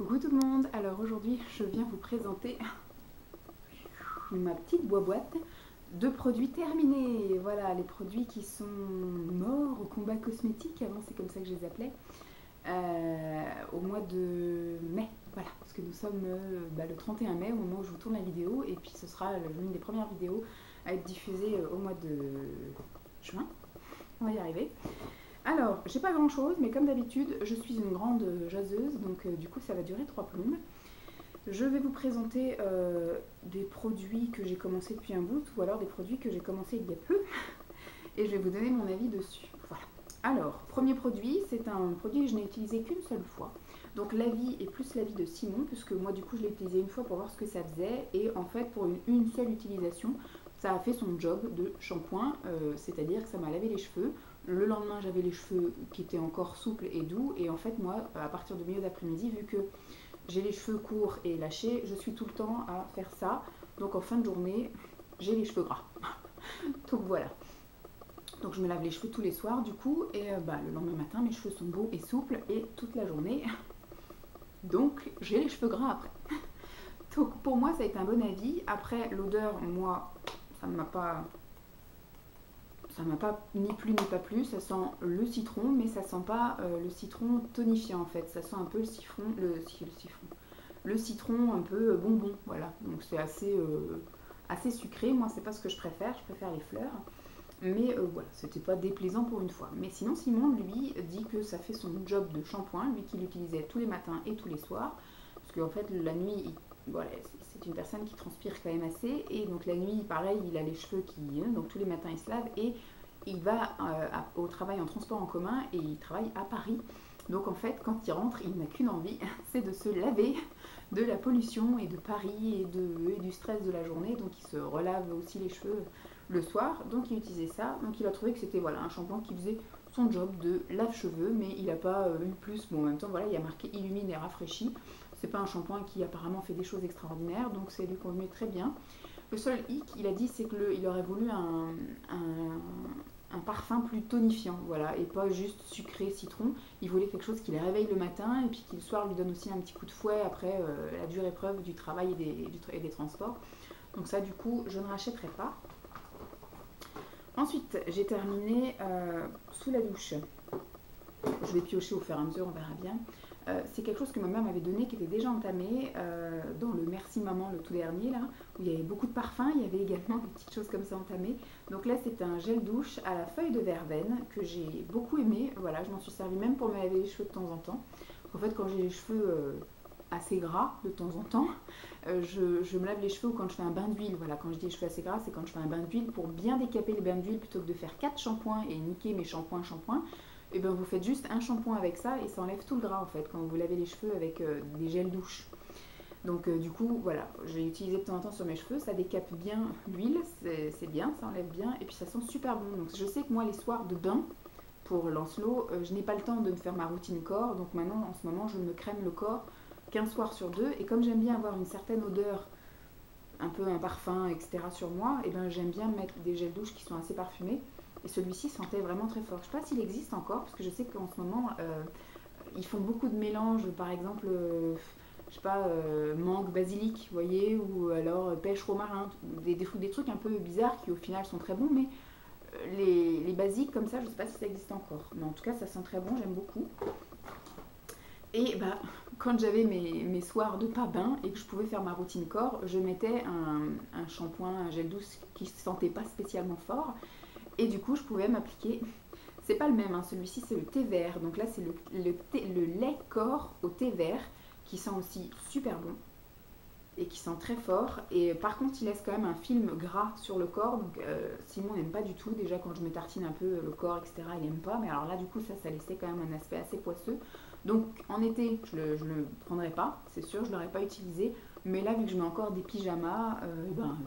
Coucou tout le monde, alors aujourd'hui je viens vous présenter ma petite boîte de produits terminés. Voilà, les produits qui sont morts au combat cosmétique, avant c'est comme ça que je les appelais, au mois de mai. Voilà, parce que nous sommes le 31 mai au moment où je vous tourne la vidéo, et puis ce sera l'une des premières vidéos à être diffusée au mois de juin. On va y arriver. Alors, j'ai pas grand chose, mais comme d'habitude, je suis une grande jaseuse, donc du coup ça va durer 3 plombes. Je vais vous présenter des produits que j'ai commencé depuis un bout, ou alors des produits que j'ai commencé il y a peu, et je vais vous donner mon avis dessus. Voilà. Alors, premier produit, c'est un produit que je n'ai utilisé qu'une seule fois. Donc l'avis est plus l'avis de Simon, puisque moi du coup je l'ai utilisé une fois pour voir ce que ça faisait, et en fait pour une seule utilisation, ça a fait son job de shampoing, c'est-à-dire que ça m'a lavé les cheveux. Le lendemain, j'avais les cheveux qui étaient encore souples et doux. Et en fait, moi, à partir du milieu d'après-midi, vu que j'ai les cheveux courts et lâchés, je suis tout le temps à faire ça. Donc en fin de journée, j'ai les cheveux gras. Donc voilà. Donc je me lave les cheveux tous les soirs du coup. Et le lendemain matin, mes cheveux sont beaux et souples et toute la journée. Donc j'ai les cheveux gras après. Donc pour moi, ça a été un bon avis. Après, l'odeur, moi, ça ne m'a pas ni plu ni pas plu. Ça sent le citron, mais ça sent pas le citron tonifiant en fait. Ça sent un peu le citron un peu bonbon. Voilà, donc c'est assez sucré. Moi, c'est pas ce que je préfère les fleurs. Mais voilà, c'était pas déplaisant pour une fois. Mais sinon, Simon, lui, dit que ça fait son job de shampoing, lui qui l'utilisait tous les matins et tous les soirs. Parce qu'en fait, la nuit, voilà, c'est une personne qui transpire quand même assez. Et donc la nuit, pareil, il a les cheveux donc tous les matins, il se lave. Et il va au travail en transport en commun et il travaille à Paris. Donc en fait, quand il rentre, il n'a qu'une envie, c'est de se laver de la pollution et de Paris et du stress de la journée. Donc il se relave aussi les cheveux le soir. Donc il utilisait ça. Donc il a trouvé que c'était voilà, un shampoing qui faisait son job de lave-cheveux, mais il n'a pas eu plus. Bon, en même temps, voilà, il y a marqué illumine et rafraîchit. C'est pas un shampoing qui apparemment fait des choses extraordinaires, donc ça lui convenait très bien. Le seul hic, il a dit, c'est qu'il aurait voulu un parfum plus tonifiant, voilà, et pas juste sucré citron. Il voulait quelque chose qui les réveille le matin et puis qui le soir lui donne aussi un petit coup de fouet après la dure épreuve du travail et des transports. Donc ça, du coup, je ne rachèterai pas. Ensuite, j'ai terminé sous la douche. Je vais piocher au fur et à mesure, on verra bien. C'est quelque chose que ma mère m'avait donné, qui était déjà entamé dans le Merci Maman, le tout dernier, là, où il y avait beaucoup de parfums. Il y avait également des petites choses comme ça entamées. Donc là, c'est un gel douche à la feuille de verveine que j'ai beaucoup aimé. Voilà, je m'en suis servi même pour me laver les cheveux de temps en temps. En fait, quand j'ai les cheveux assez gras de temps en temps, je me lave les cheveux quand je fais un bain d'huile. Voilà, quand je dis les cheveux assez gras, c'est quand je fais un bain d'huile pour bien décaper les bains d'huile plutôt que de faire 4 shampoings et niquer mes shampoings. Et bien vous faites juste un shampoing avec ça et ça enlève tout le gras en fait quand vous lavez les cheveux avec des gels douche. Donc du coup voilà, j'ai utilisé de temps en temps sur mes cheveux, ça décape bien l'huile, c'est bien, ça enlève bien et puis ça sent super bon. Donc je sais que moi les soirs de bain pour Lancelot, je n'ai pas le temps de me faire ma routine corps, donc maintenant en ce moment je me crème le corps qu'un soir sur deux et comme j'aime bien avoir une certaine odeur, un peu un parfum etc sur moi, et ben j'aime bien mettre des gels douche qui sont assez parfumés. Et celui-ci sentait vraiment très fort. Je ne sais pas s'il existe encore, parce que je sais qu'en ce moment, ils font beaucoup de mélanges, par exemple, je sais pas, mangue, basilic, vous voyez, ou alors pêche, romarin, des trucs un peu bizarres qui au final sont très bons, mais les basiques comme ça, je ne sais pas si ça existe encore. Mais en tout cas, ça sent très bon, j'aime beaucoup. Et quand j'avais mes soirs de pas bain et que je pouvais faire ma routine corps, je mettais un shampoing, un gel douce qui ne sentait pas spécialement fort. Et du coup, je pouvais m'appliquer. C'est pas le même, hein. Celui-ci c'est le thé vert. Donc là, c'est le lait corps au thé vert qui sent aussi super bon et qui sent très fort. Et par contre, il laisse quand même un film gras sur le corps. Donc Simon n'aime pas du tout. Déjà, quand je me tartine un peu le corps, etc., il n'aime pas. Mais alors là, du coup, ça laissait quand même un aspect assez poisseux. Donc en été, je le prendrai pas, c'est sûr, je ne l'aurais pas utilisé. Mais là, vu que je mets encore des pyjamas,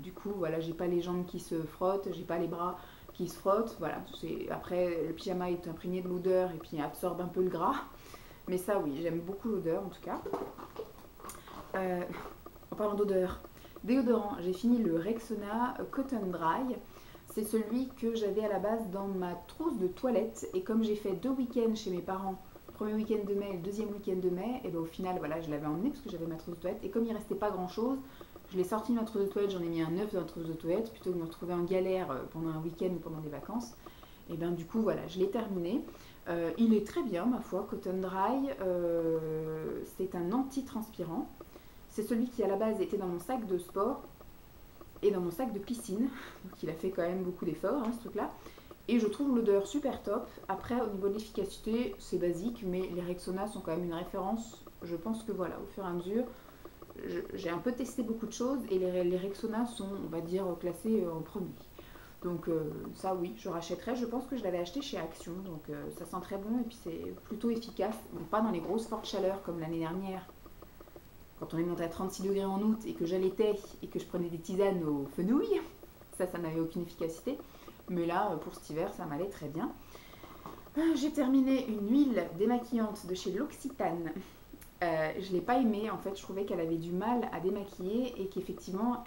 du coup, voilà, j'ai pas les jambes qui se frottent, j'ai pas les bras qui se frottent. Voilà, après, le pyjama est imprégné de l'odeur et puis absorbe un peu le gras. Mais ça, oui, j'aime beaucoup l'odeur en tout cas. En parlant d'odeur, déodorant, j'ai fini le Rexona Cotton Dry. C'est celui que j'avais à la base dans ma trousse de toilette. Et comme j'ai fait 2 week-ends chez mes parents, premier week-end de mai et le deuxième week-end de mai, et ben au final, voilà, je l'avais emmené parce que j'avais ma trousse de toilette. Et comme il restait pas grand-chose, je l'ai sorti de ma trousse de toilette, j'en ai mis un neuf dans la trousse de toilette, plutôt que de me retrouver en galère pendant un week-end ou pendant des vacances. Et bien du coup, voilà, je l'ai terminé. Il est très bien, ma foi, Cotton Dry. C'est un anti-transpirant. C'est celui qui, à la base, était dans mon sac de sport et dans mon sac de piscine. Donc il a fait quand même beaucoup d'efforts, hein, ce truc-là. Et je trouve l'odeur super top. Après, au niveau de l'efficacité, c'est basique, mais les Rexona sont quand même une référence. Je pense que voilà, au fur et à mesure, j'ai un peu testé beaucoup de choses et les Rexona sont, on va dire, classés en premier. Donc ça oui, je rachèterai. Je pense que je l'avais acheté chez Action, donc ça sent très bon et puis c'est plutôt efficace. Bon, pas dans les grosses fortes chaleurs comme l'année dernière, quand on est monté à 36 degrés en août et que j'allaitais et que je prenais des tisanes aux fenouilles. Ça n'avait aucune efficacité. Mais là, pour cet hiver, ça m'allait très bien. J'ai terminé une huile démaquillante de chez L'Occitane. Je ne l'ai pas aimée, en fait, je trouvais qu'elle avait du mal à démaquiller et qu'effectivement,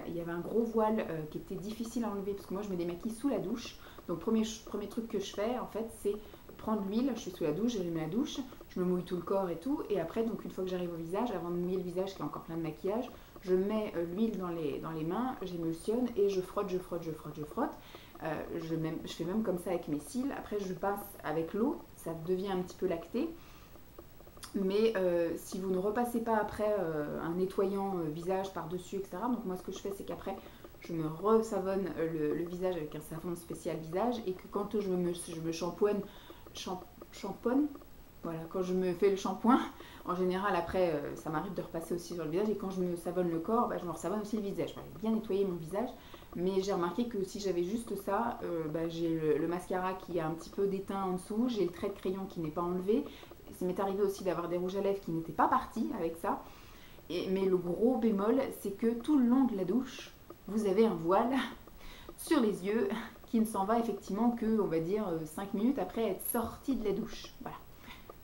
il y avait un gros voile qui était difficile à enlever parce que moi, je me démaquille sous la douche. Donc, premier truc que je fais, en fait, c'est prendre l'huile, je suis sous la douche, j'allume la douche, je me mouille tout le corps et tout. Et après, donc, une fois que j'arrive au visage, avant de mouiller le visage qui est encore plein de maquillage, je mets l'huile dans les mains, j'émulsionne et je frotte. Je fais même comme ça avec mes cils. Après, je passe avec l'eau, ça devient un petit peu lacté. Mais si vous ne repassez pas après un nettoyant visage par-dessus, etc. Donc moi, ce que je fais, c'est qu'après, je me re-savonne le visage avec un savon spécial visage. Et que quand je me shampoing, voilà, quand je me fais le shampoing, en général, après, ça m'arrive de repasser aussi sur le visage. Et quand je me savonne le corps, je me savonne aussi le visage. J'ai bien nettoyé mon visage. Mais j'ai remarqué que si j'avais juste ça, j'ai le mascara qui a un petit peu d'éteint en dessous, j'ai le trait de crayon qui n'est pas enlevé. Ça m'est arrivé aussi d'avoir des rouges à lèvres qui n'étaient pas partis avec ça. Mais le gros bémol, c'est que tout le long de la douche, vous avez un voile sur les yeux qui ne s'en va effectivement que, on va dire, 5 minutes après être sorti de la douche. Voilà.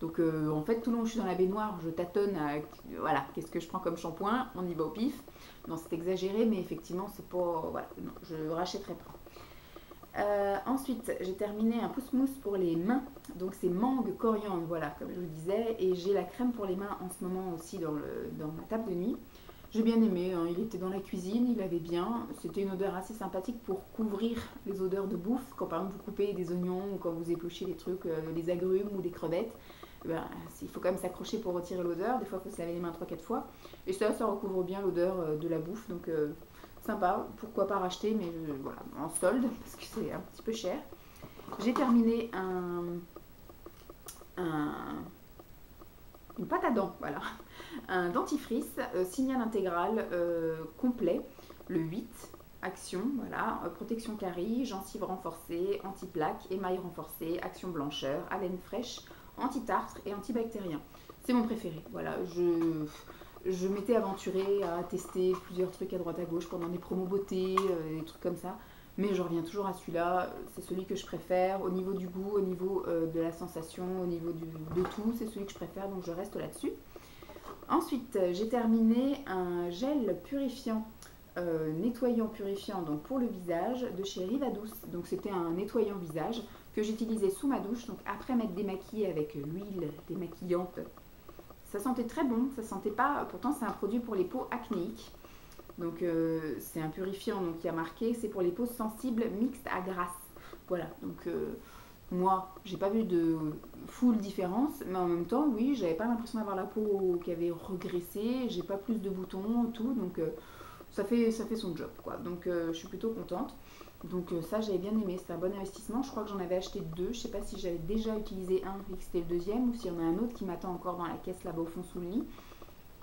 Donc en fait, tout le long où je suis dans la baignoire, je tâtonne à, voilà, qu'est-ce que je prends comme shampoing, on y va au pif. Non, c'est exagéré, mais effectivement, c'est pas, voilà, non, je rachèterai pas. Ensuite, j'ai terminé un pousse-mousse pour les mains. Donc c'est mangue coriandre, voilà, comme je vous disais. Et j'ai la crème pour les mains en ce moment aussi dans ma table de nuit. J'ai bien aimé, hein. Il était dans la cuisine, il avait bien. C'était une odeur assez sympathique pour couvrir les odeurs de bouffe. Quand par exemple vous coupez des oignons ou quand vous épluchez des trucs, des agrumes ou des crevettes. Il faut quand même s'accrocher pour retirer l'odeur. Des fois, il faut se laver les mains 3-4 fois. Et ça recouvre bien l'odeur de la bouffe. Donc sympa, pourquoi pas racheter, mais voilà, en solde, parce que c'est un petit peu cher. J'ai terminé une pâte à dents, voilà, un dentifrice Signal intégral complet, le 8, action, voilà, protection carie, gencives renforcées, anti-plaque, émail renforcé, action blancheur, haleine fraîche, anti-tartre et antibactérien. C'est mon préféré, voilà, je m'étais aventurée à tester plusieurs trucs à droite à gauche pendant des promos beauté, des trucs comme ça. Mais je reviens toujours à celui-là, c'est celui que je préfère au niveau du goût, au niveau de la sensation, au niveau de tout, c'est celui que je préfère, donc je reste là-dessus. Ensuite, j'ai terminé un gel purifiant, nettoyant purifiant donc pour le visage de chez Rivadouce. Donc c'était un nettoyant visage que j'utilisais sous ma douche, donc après m'être démaquillée avec l'huile démaquillante. Ça sentait très bon, ça sentait pas, pourtant c'est un produit pour les peaux acnéiques. Donc c'est un purifiant donc, qui a marqué, c'est pour les peaux sensibles mixtes à grasse. Voilà, donc moi j'ai pas vu de full différence, mais en même temps oui, j'avais pas l'impression d'avoir la peau qui avait regressé, j'ai pas plus de boutons, tout, donc ça fait son job quoi. Donc je suis plutôt contente. Donc ça j'avais bien aimé, c'était un bon investissement. Je crois que j'en avais acheté 2, je sais pas si j'avais déjà utilisé un et que c'était le deuxième ou s'il y en a un autre qui m'attend encore dans la caisse là-bas au fond sous le lit.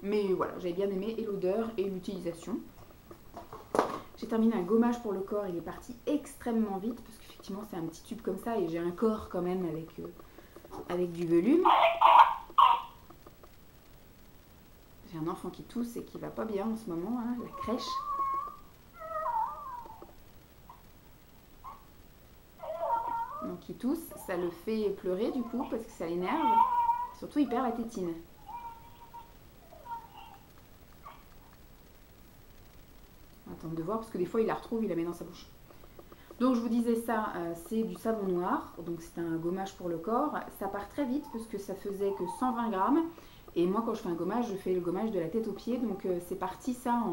Mais voilà, j'avais bien aimé et l'odeur et l'utilisation. J'ai terminé un gommage pour le corps, il est parti extrêmement vite parce qu'effectivement c'est un petit tube comme ça et j'ai un corps quand même avec du volume. J'ai un enfant qui tousse et qui va pas bien en ce moment, hein, la crèche. Donc il tousse, ça le fait pleurer du coup parce que ça l'énerve. Surtout il perd la tétine. Attendre de voir parce que des fois il la retrouve, il la met dans sa bouche. Donc je vous disais ça, c'est du savon noir, donc c'est un gommage pour le corps. Ça part très vite parce que ça faisait que 120 grammes. Et moi quand je fais un gommage, je fais le gommage de la tête aux pieds. Donc c'est parti ça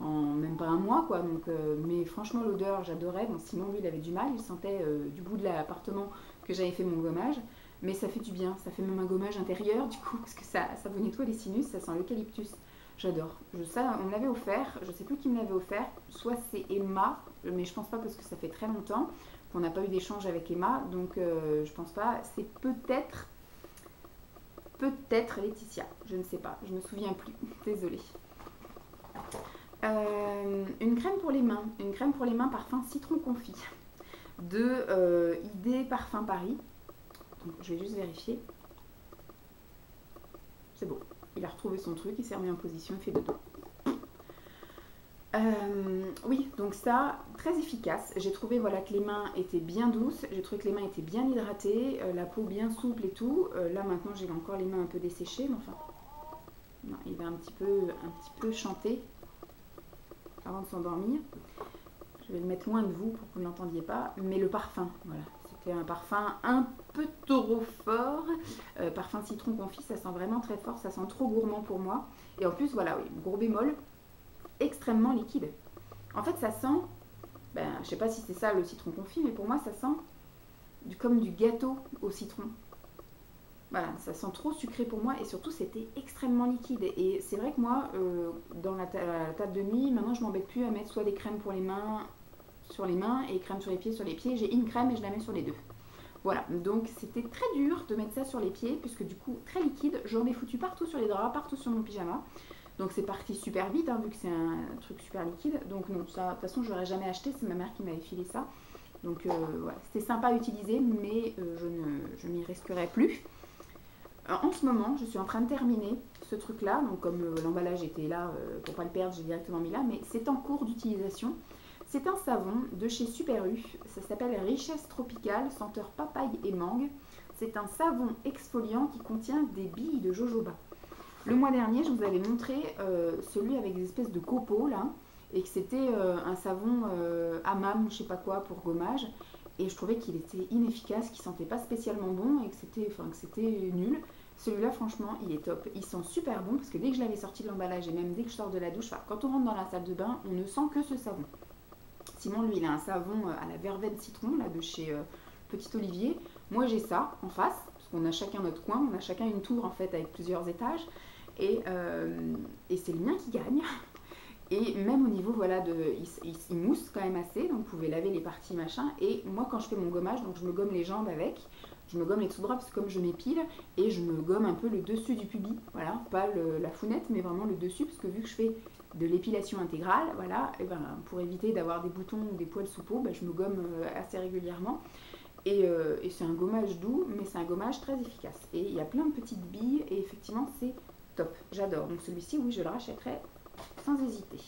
en même pas un mois quoi. Donc, mais franchement l'odeur j'adorais. Bon, Simon lui il avait du mal, il sentait du bout de l'appartement que j'avais fait mon gommage. Mais ça fait du bien, ça fait même un gommage intérieur du coup, parce que ça vous nettoie les sinus, ça sent l'eucalyptus. J'adore. Ça, on me l'avait offert, je sais plus qui me l'avait offert, soit c'est Emma, mais je pense pas parce que ça fait très longtemps qu'on n'a pas eu d'échange avec Emma, donc je pense pas. C'est peut-être Laetitia, je ne sais pas, je me souviens plus, désolée. Une crème pour les mains parfum citron confit de ID Parfum Paris. Donc, je vais juste vérifier. C'est bon. Il a retrouvé son truc, il s'est remis en position, il fait dodo. Oui, donc ça, très efficace. J'ai trouvé voilà, que les mains étaient bien douces, j'ai trouvé que les mains étaient bien hydratées, la peau bien souple et tout. Là maintenant j'ai encore les mains un peu desséchées, mais enfin, non, il va un petit peu chanter avant de s'endormir. Je vais le mettre loin de vous pour que vous ne l'entendiez pas, mais le parfum, voilà. C'était un parfum un peu trop fort, parfum citron confit, ça sent vraiment très fort, ça sent trop gourmand pour moi. Et en plus, voilà, oui, gros bémol, extrêmement liquide. En fait, ça sent, je sais pas si c'est ça le citron confit, mais pour moi, ça sent comme du gâteau au citron. Voilà, ça sent trop sucré pour moi et surtout, c'était extrêmement liquide. Et c'est vrai que moi, dans la table de nuit, maintenant, je m'embête plus à mettre soit des crèmes pour les mains sur les mains et crème sur les pieds. J'ai une crème et je la mets sur les deux. Voilà, donc c'était très dur de mettre ça sur les pieds puisque du coup, très liquide. J'en ai foutu partout sur les draps, partout sur mon pyjama. Donc c'est parti super vite, hein, vu que c'est un truc super liquide. Donc non, ça, de toute façon, je l'aurais jamais acheté. C'est ma mère qui m'avait filé ça. Donc voilà, c'était sympa à utiliser, mais je n'y risquerai plus. En ce moment, je suis en train de terminer ce truc-là. Donc comme l'emballage était là, pour pas le perdre, j'ai directement mis là. Mais c'est en cours d'utilisation. C'est un savon de chez Super U. Ça s'appelle Richesse Tropicale, senteur papaye et mangue. C'est un savon exfoliant qui contient des billes de jojoba. Le mois dernier, je vous avais montré celui avec des espèces de copeaux là, et que c'était un savon hammam, je sais pas quoi, pour gommage. Et je trouvais qu'il était inefficace, qu'il sentait pas spécialement bon et que c'était nul. Celui-là, franchement, il est top. Il sent super bon parce que dès que je l'avais sorti de l'emballage et même dès que je sors de la douche, quand on rentre dans la salle de bain, on ne sent que ce savon. Simon, lui, il a un savon à la verveine citron là, de chez Petit Olivier. Moi, j'ai ça en face, parce qu'on a chacun notre coin, on a chacun une tour en fait avec plusieurs étages. Et c'est le mien qui gagne. Et même au niveau, voilà, il mousse quand même assez, donc vous pouvez laver les parties machin. Et moi, quand je fais mon gommage, donc je me gomme les jambes avec, je me gomme les dessous-bras parce que comme je m'épile, et je me gomme un peu le dessus du pubis, voilà, pas la founette, mais vraiment le dessus, parce que vu que je fais de l'épilation intégrale, voilà, et pour éviter d'avoir des boutons ou des poils sous peau, je me gomme assez régulièrement. Et c'est un gommage doux, mais c'est un gommage très efficace. Et il y a plein de petites billes, et effectivement, c'est top. J'adore. Donc celui-ci, oui, je le rachèterai sans hésiter.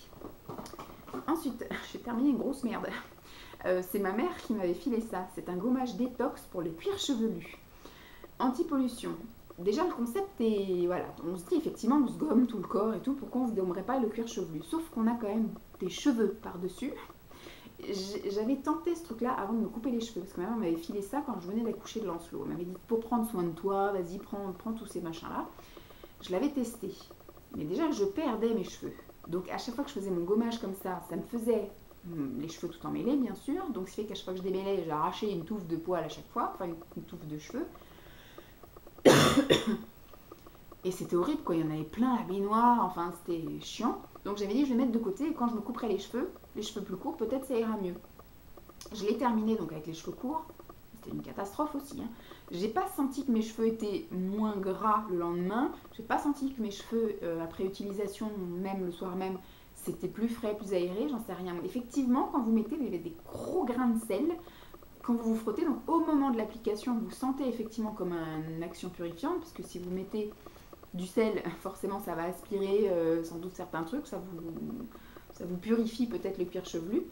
Ensuite, j'ai terminé une grosse merde. C'est ma mère qui m'avait filé ça. C'est un gommage détox pour les cuirs chevelus. Anti-pollution. Déjà, le concept est... Voilà, on se dit effectivement, on se gomme tout le corps et tout. Pourquoi on ne se gommerait pas le cuir chevelu? Sauf qu'on a quand même des cheveux par-dessus. J'avais tenté ce truc-là avant de me couper les cheveux. Parce que ma mère m'avait filé ça quand je venais d'accoucher de Lancelot. Elle m'avait dit, pour prendre soin de toi, vas-y, prends tous ces machins-là. Je l'avais testé. Mais déjà, je perdais mes cheveux. Donc, à chaque fois que je faisais mon gommage comme ça me faisait les cheveux tout emmêlés, bien sûr. Donc, ce qui fait qu'à chaque fois que je démêlais, j'arrachais une touffe de poils à chaque fois. Enfin, une touffe de cheveux. Et c'était horrible, quoi. Il y en avait plein, la baignoire. Enfin, c'était chiant. Donc, j'avais dit, je vais mettre de côté. Et quand je me couperai les cheveux plus courts, peut-être ça ira mieux. Je l'ai terminé, donc, avec les cheveux courts. C'était une catastrophe aussi, hein. J'ai pas senti que mes cheveux étaient moins gras le lendemain. J'ai pas senti que mes cheveux, après utilisation, même le soir même, c'était plus frais, plus aéré, j'en sais rien. Effectivement, quand vous mettez des gros grains de sel, quand vous vous frottez, donc au moment de l'application, vous sentez effectivement comme une action purifiante, parce que si vous mettez du sel, forcément ça va aspirer sans doute certains trucs, ça vous purifie peut-être le cuir chevelu.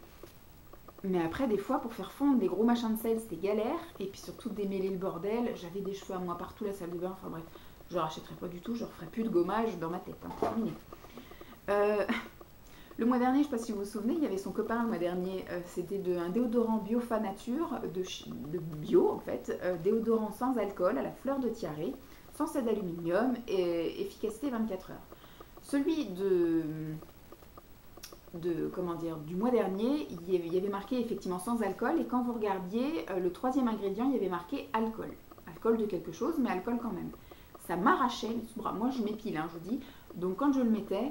Mais après, des fois, pour faire fondre des gros machins de sel, c'était galère. Et puis surtout, démêler le bordel. J'avais des cheveux à moi partout, la salle de bain. Enfin bref, je ne rachèterai pas du tout. Je ne referai plus de gommage dans ma tête. Hein, terminé. Le mois dernier, je ne sais pas si vous vous souvenez, il y avait son copain le mois dernier, c'était un déodorant Biofa Nature, de bio en fait, déodorant sans alcool à la fleur de tiare, sans sel d'aluminium et efficacité 24 heures. Celui comment dire, du mois dernier, il y avait marqué effectivement sans alcool et quand vous regardiez le troisième ingrédient, il y avait marqué alcool. Alcool de quelque chose, mais alcool quand même. Ça m'arrachait les sous-bras. Moi, je m'épile, hein, je vous dis. Donc quand je le mettais,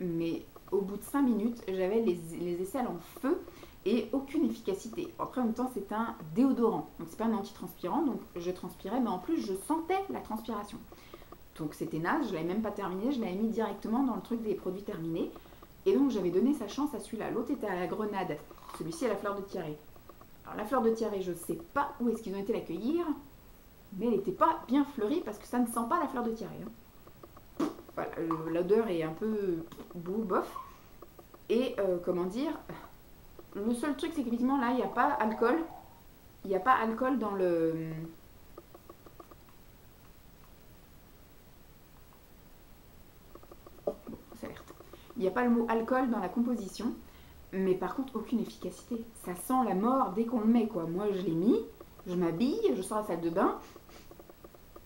mais au bout de 5 minutes, j'avais les aisselles en feu et aucune efficacité. Après, en même temps, c'est un déodorant. Donc, c'est pas un antitranspirant. Donc, je transpirais, mais en plus, je sentais la transpiration. Donc, c'était naze. Je l'avais même pas terminé. Je l'avais mis directement dans le truc des produits terminés. Et donc, j'avais donné sa chance à celui-là. L'autre était à la grenade. Celui-ci à la fleur de tiare. Alors, la fleur de tiare, je sais pas où est-ce qu'ils ont été l'accueillir. Mais elle n'était pas bien fleurie parce que ça ne sent pas la fleur de tiare. Voilà, l'odeur est un peu bof. Et comment dire, le seul truc c'est qu'effectivement là il n'y a pas alcool. Il n'y a pas alcool dans le. Bon, ça alerte. Il n'y a pas le mot alcool dans la composition. Mais par contre aucune efficacité. Ça sent la mort dès qu'on le met quoi. Moi je l'ai mis, je m'habille, je sors à la salle de bain.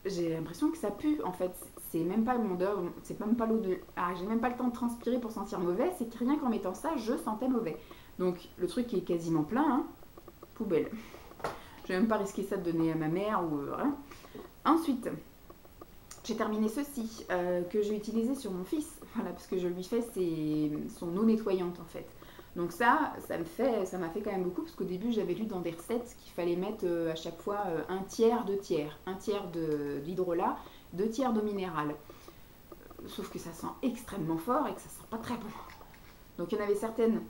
J'ai l'impression que ça pue en fait. C'est même pas mon odeur, c'est même pas l'odeur. Ah, j'ai même pas le temps de transpirer pour sentir mauvais. C'est que rien qu'en mettant ça, je sentais mauvais. Donc le truc est quasiment plein, hein. Poubelle. Je vais même pas risquer ça de donner à ma mère ou rien. Ensuite, j'ai terminé ceci que j'ai utilisé sur mon fils. Voilà, parce que je lui fais son eau nettoyante en fait. Donc ça m'a fait quand même beaucoup parce qu'au début j'avais lu dans des recettes qu'il fallait mettre à chaque fois un tiers, deux tiers, un tiers d'hydrolat, deux tiers d'eau minérale. Sauf que ça sent extrêmement fort et que ça sent pas très bon. Donc il y en avait certaines,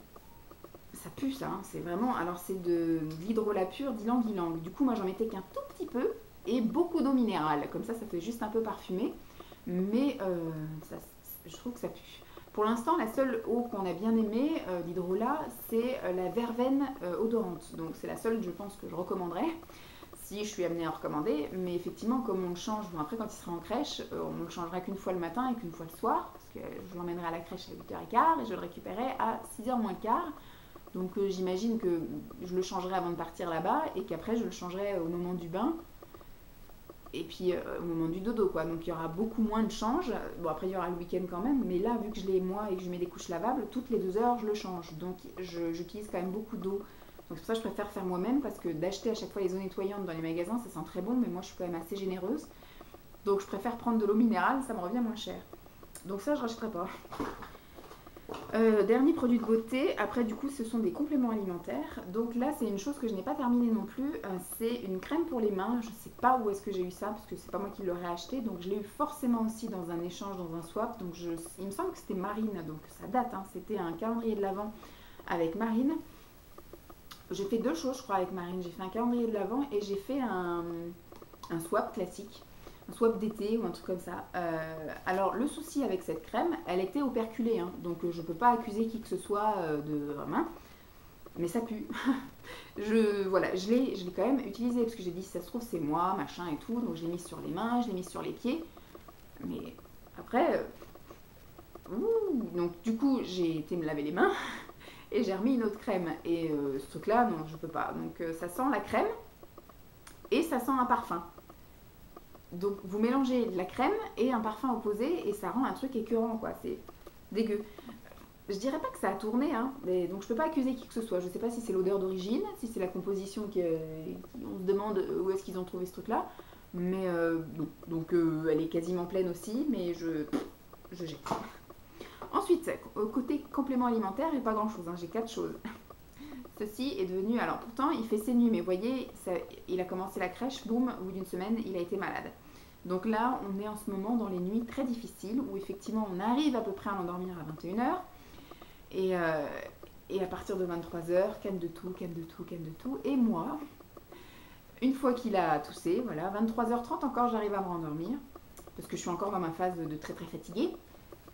ça pue ça, hein, c'est vraiment, alors c'est de l'hydrolat pur d'ylang-ylang. Du coup moi j'en mettais qu'un tout petit peu et beaucoup d'eau minérale. Comme ça fait juste un peu parfumé, mais je trouve que ça pue. Pour l'instant, la seule eau qu'on a bien aimée d'hydrolat, c'est la verveine odorante. Donc c'est la seule, je pense, que je recommanderais, si je suis amenée à en recommander. Mais effectivement, comme on le change, bon après quand il sera en crèche, on le changera qu'une fois le matin et qu'une fois le soir, parce que je l'emmènerai à la crèche à 8h15 et je le récupérerai à 6h moins le quart. Donc j'imagine que je le changerai avant de partir là-bas et qu'après je le changerai au moment du bain. Et puis au moment du dodo quoi, donc il y aura beaucoup moins de change. Bon après il y aura le week-end quand même, mais là vu que je l'ai moi et que je mets des couches lavables, toutes les 2 heures je le change. Donc j'utilise quand même beaucoup d'eau. Donc c'est pour ça que je préfère faire moi-même parce que d'acheter à chaque fois les eaux nettoyantes dans les magasins ça sent très bon, mais moi je suis quand même assez généreuse. Donc je préfère prendre de l'eau minérale, ça me revient moins cher. Donc ça je rachèterai pas. Dernier produit de beauté, après du coup ce sont des compléments alimentaires. Donc là c'est une chose que je n'ai pas terminée non plus, c'est une crème pour les mains. Je sais pas où est-ce que j'ai eu ça parce que c'est pas moi qui l'aurais acheté, donc je l'ai eu forcément aussi dans un échange, dans un swap. Donc il me semble que c'était Marine, donc ça date, hein. C'était un calendrier de l'Avent avec Marine. J'ai fait 2 choses je crois avec Marine, j'ai fait un calendrier de l'Avent et j'ai fait un swap classique. Un swap d'été ou un truc comme ça. Alors le souci avec cette crème, elle était operculée, hein, donc je peux pas accuser qui que ce soit de main, mais ça pue. Voilà, je l'ai quand même utilisée parce que j'ai dit si ça se trouve c'est moi, machin et tout, donc je l'ai mise sur les mains, je l'ai mise sur les pieds, mais après, donc du coup j'ai été me laver les mains et j'ai remis une autre crème et ce truc là non je peux pas, donc ça sent la crème et ça sent un parfum. Donc vous mélangez de la crème et un parfum opposé et ça rend un truc écœurant quoi, c'est dégueu. Je dirais pas que ça a tourné, hein, donc je peux pas accuser qui que ce soit. Je sais pas si c'est l'odeur d'origine, si c'est la composition on se demande où est-ce qu'ils ont trouvé ce truc là, mais non. Donc elle est quasiment pleine aussi, mais je jette. Ensuite, côté complément alimentaire, j'ai pas grand chose, hein, j'ai 4 choses. Ceci est devenu, alors pourtant il fait ses nuits, mais vous voyez, il a commencé la crèche, boum, au bout d'une semaine, il a été malade. Donc là, on est en ce moment dans les nuits très difficiles, où effectivement on arrive à peu près à l'endormir à 21h, et à partir de 23h, canne de tout, canne de tout, canne de tout, et moi, une fois qu'il a toussé, voilà, 23h30 encore, j'arrive à me rendormir, parce que je suis encore dans ma phase de très très fatiguée,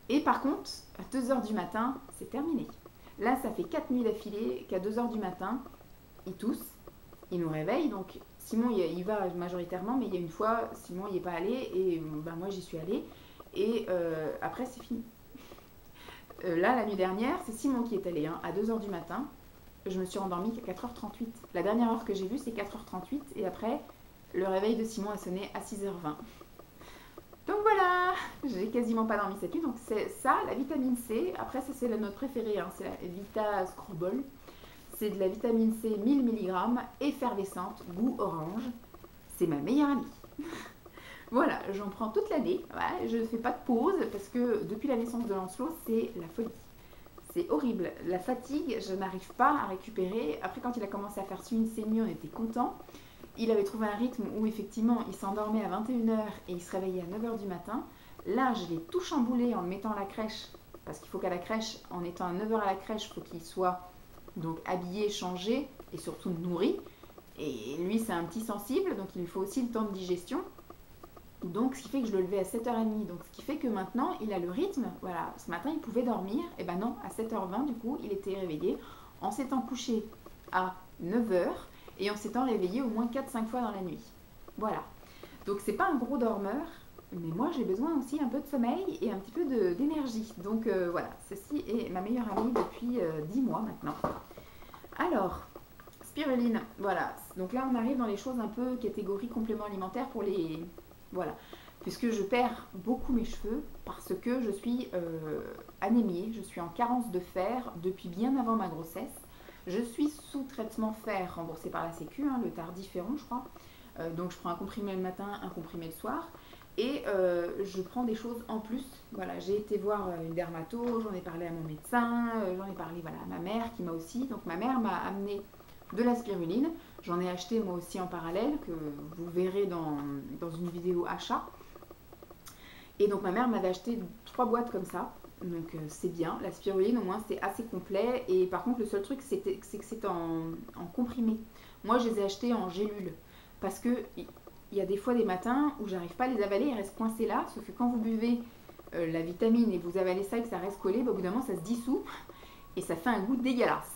et par contre, à 2h du matin, c'est terminé. Là, ça fait 4 nuits d'affilée qu'à 2h du matin, il tousse, il nous réveille. Donc, Simon, il va majoritairement, mais il y a une fois, Simon, il n'est pas allé et ben, moi, j'y suis allée. Et après, c'est fini. Là, la nuit dernière, c'est Simon qui est allé hein, à 2 h du matin. Je me suis rendormie qu'à 4 h 38. La dernière heure que j'ai vue, c'est 4 h 38. Et après, le réveil de Simon a sonné à 6 h 20. Donc voilà, j'ai quasiment pas dormi cette nuit. Donc c'est ça, la vitamine C. Après, ça c'est notre préférée, hein, c'est la Vita Scrobol. C'est de la vitamine C 1000 mg, effervescente, goût orange. C'est ma meilleure amie. Voilà, j'en prends toute l'année. Ouais, je ne fais pas de pause parce que depuis la naissance de Lancelot, c'est la folie. C'est horrible. La fatigue, je n'arrive pas à récupérer. Après, quand il a commencé à faire une nuit, on était content. Il avait trouvé un rythme où effectivement, il s'endormait à 21 h et il se réveillait à 9 h du matin. Là, je l'ai tout chamboulé en le mettant à la crèche. Parce qu'il faut qu'à la crèche, en étant à 9 h à la crèche, il faut qu'il soit donc habillé, changé et surtout nourri. Et lui, c'est un petit sensible, donc il lui faut aussi le temps de digestion. Donc, ce qui fait que je le levais à 7 h 30. Donc, ce qui fait que maintenant, il a le rythme. Voilà, ce matin, il pouvait dormir. Et ben non, à 7 h 20, du coup, il était réveillé en s'étant couché à 9 h et en s'étant réveillé au moins 4-5 fois dans la nuit. Voilà. Donc, c'est pas un gros dormeur, mais moi, j'ai besoin aussi un peu de sommeil et un petit peu d'énergie. Donc, voilà, ceci est ma meilleure amie depuis 10 mois maintenant. Alors, spiruline, voilà. Donc là, on arrive dans les choses un peu catégorie complément alimentaire pour les... Voilà. Puisque je perds beaucoup mes cheveux parce que je suis anémiée, je suis en carence de fer depuis bien avant ma grossesse. Je suis sous traitement fer remboursé par la Sécu, hein, le Tardiféron, je crois. Donc je prends un comprimé le matin, un comprimé le soir. Et je prends des choses en plus. Voilà, j'ai été voir une dermato, j'en ai parlé à mon médecin, j'en ai parlé voilà, à ma mère qui m'a aussi. Donc ma mère m'a amené de la spiruline. J'en ai acheté moi aussi en parallèle, que vous verrez dans une vidéo achat. Et donc ma mère m'avait acheté 3 boîtes comme ça. Donc c'est bien. La spiruline au moins c'est assez complet. Et par contre le seul truc c'est que c'est en comprimé. Moi je les ai achetés en gélule. Parce que il y a des fois des matins où j'arrive pas à les avaler, ils restent coincés là. Sauf que quand vous buvez la vitamine et vous avalez ça et que ça reste collé, bah, au bout d'un moment ça se dissout. Et ça fait un goût dégueulasse.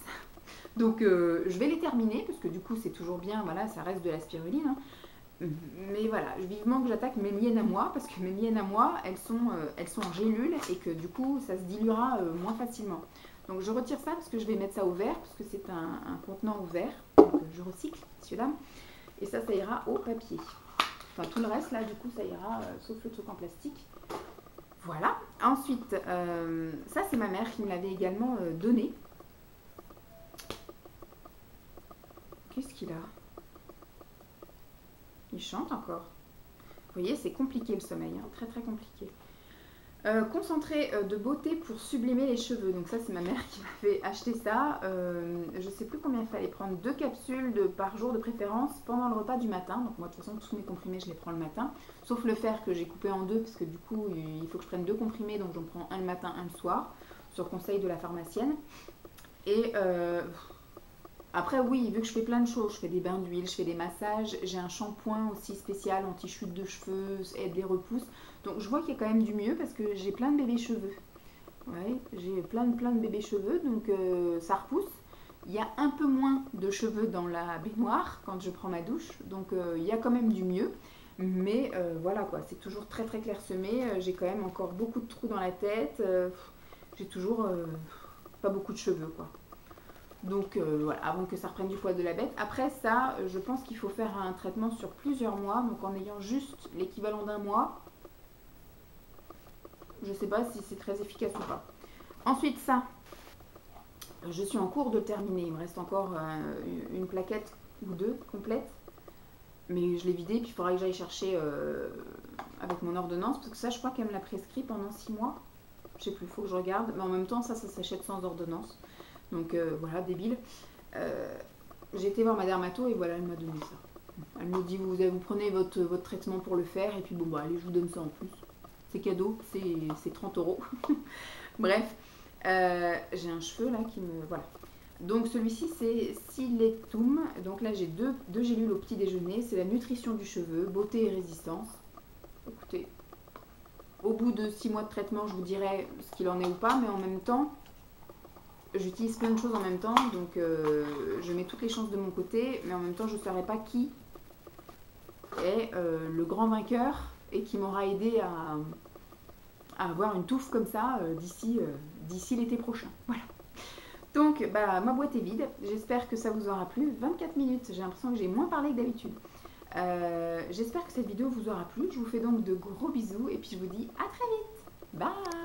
Donc je vais les terminer parce que du coup c'est toujours bien, voilà, ça reste de la spiruline. Hein. Mais voilà, vivement que j'attaque mes miennes à moi parce que mes miennes à moi, elles sont en gélule et que du coup ça se diluera moins facilement. Donc je retire ça parce que je vais mettre ça au verre parce que c'est un contenant ouvert. Donc je recycle, messieurs dames. Et ça ira au papier. Enfin tout le reste là du coup ça ira sauf le truc en plastique. Voilà. Ensuite, ça c'est ma mère qui me l'avait également donné. Qu'est-ce qu'il a? Il chante encore. Vous voyez, c'est compliqué le sommeil, hein, très très compliqué. Concentré de beauté pour sublimer les cheveux. Donc ça, c'est ma mère qui m'avait acheté ça. Je ne sais plus combien il fallait prendre. 2 capsules par jour de préférence pendant le repas du matin. Donc moi, de toute façon, tous mes comprimés, je les prends le matin. Sauf le fer que j'ai coupé en 2 parce que du coup, il faut que je prenne 2 comprimés. Donc j'en prends un le matin, un le soir, sur conseil de la pharmacienne. Et... après oui, vu que je fais plein de choses, je fais des bains d'huile, je fais des massages, j'ai un shampoing aussi spécial anti-chute de cheveux, aide les repousses. Donc je vois qu'il y a quand même du mieux parce que j'ai plein de bébés cheveux. Ouais, j'ai plein de bébés cheveux, donc ça repousse. Il y a un peu moins de cheveux dans la baignoire quand je prends ma douche, donc il y a quand même du mieux. Mais voilà quoi, c'est toujours très très clairsemé, j'ai quand même encore beaucoup de trous dans la tête, j'ai toujours pas beaucoup de cheveux quoi. Donc voilà, avant que ça reprenne du poil de la bête. Après ça, je pense qu'il faut faire un traitement sur plusieurs mois. Donc en ayant juste l'équivalent d'un mois, je ne sais pas si c'est très efficace ou pas. Ensuite ça, je suis en cours de terminer. Il me reste encore une plaquette ou 2 complètes. Mais je l'ai vidée, puis il faudra que j'aille chercher avec mon ordonnance. Parce que ça, je crois qu'elle me l'a prescrit pendant 6 mois. Je sais plus, il faut que je regarde. Mais en même temps, ça s'achète sans ordonnance. Donc voilà, débile. J'ai été voir ma dermato et voilà, elle m'a donné ça. Elle me dit, vous prenez votre traitement pour le faire et puis bon, bah allez, je vous donne ça en plus. C'est cadeau, c'est 30 €. Bref, j'ai un cheveu là qui me... Voilà. Donc celui-ci, c'est Siletum. Donc là, j'ai deux gélules au petit déjeuner. C'est la nutrition du cheveu, beauté et résistance. Écoutez, au bout de 6 mois de traitement, je vous dirai ce qu'il en est ou pas, mais en même temps... J'utilise plein de choses en même temps, donc je mets toutes les chances de mon côté, mais en même temps je ne saurais pas qui est le grand vainqueur et qui m'aura aidé à avoir une touffe comme ça d'ici l'été prochain. Voilà. Donc, ma boîte est vide. J'espère que ça vous aura plu. 24 minutes, j'ai l'impression que j'ai moins parlé que d'habitude. J'espère que cette vidéo vous aura plu. Je vous fais donc de gros bisous et puis je vous dis à très vite. Bye!